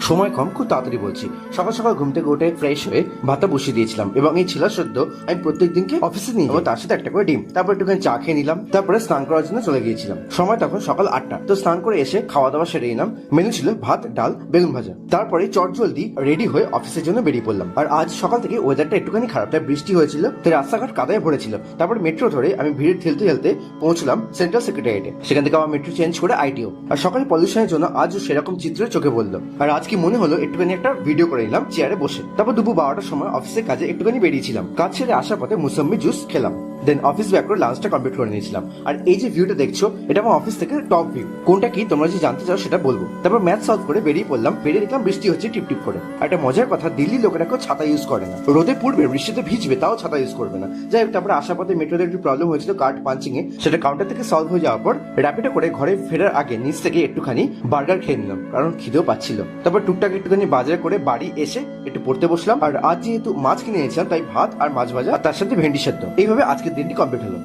সময় কম, খুব তাড়াতাড়ি বলছি। সকাল সকাল ঘুম থেকে উঠে ফ্রেশ হয়ে ভাতটা বসিয়ে দিয়েছিলাম এবং এই ছিলা সদ্য আমি প্রত্যেক দিনকে অফিসে নিয়ে এবং তার সাথে একটা করে ডিম, তারপর একটুখানি চা খেয়ে নিলাম, তারপরে স্নান করার জন্য চলে গিয়েছিলাম। সময় তখন সকাল 8টা। তো স্নান করে এসে খাওয়া দাওয়া সেরে নিলাম। মেনু ছিল ভাত, ডাল, বেগুন ভাজা। তারপরে চটজলদি রেডি হয়ে অফিসের জন্য বেরিয়ে পড়লাম। আর আজ সকাল থেকে ওয়েদারটা একটুখানি খারাপ, তাই বৃষ্টি হয়েছিল, তাই রাস্তাঘাট কাদায় ভরেছিল। তারপর মেট্রো ধরে আমি ভিড়ে ঠেলতে ঠেলতে পৌঁছলাম সেন্ট্রাল সেক্রেটারিয়েটে। সেখান থেকে আমার মেট্রো চেঞ্জ করে আইটিও। আর সকালে পলিউশনের জন্য আজও সেরকম চিত্র চোখে পড়লো। আর আজ কি মনে হলো একটুখানি একটা ভিডিও করে নিলাম চেয়ারে বসে। তারপর দুপুর 12টার সময় অফিসের কাজে একটুখানি বেরিয়েছিলাম। কাজ ছেড়ে আসার পথে মুসম্বি জুস খেলাম। দেন অফিস ব্যাক করে লাঞ্চটা কমপ্লিট করে নিয়েছিলাম। আর এই যে ভিউটা দেখছো, এটা আমার অফিস থেকে টপ ভিউ। কোনটা কি তোমরা যদি জানতে চাও সেটা বলবো। তারপর ম্যাথ সলভ করে বেরিয়ে পড়লাম। বেরিয়ে দেখলাম বৃষ্টি হচ্ছে টিপ টিপ করে। আর একটা মজার কথা, দিল্লি লোকেরা কেউ ছাতা ইউজ করে না। রোদে পড়বে, বৃষ্টিতে ভিজবে, তাও ছাতা ইউজ করবে না। যাই হোক, তারপরে আসার পথে মেট্রোতে একটু প্রবলেম হয়েছিল কার্ড পাঞ্চিং এ, সেটা কাউন্টার থেকে সলভ হয়ে যাওয়ার পর র্যাপিডো করে ঘরে ফেরার আগে নিচ থেকে একটুখানি বার্গার খেয়ে নিলাম, কারণ খিদেও পাচ্ছিল। তারপর টুকটাক একটুখানি বাজার করে বাড়ি এসে একটু পড়তে বসলাম। আর আজ যেহেতু মাছ কিনে এনেছিলাম, তাই ভাত আর মাছ ভাজা আর তার সাথে ভেন্ডি সেদ্ধ, এইভাবে আজকের দিনটি কমপ্লিট হলো।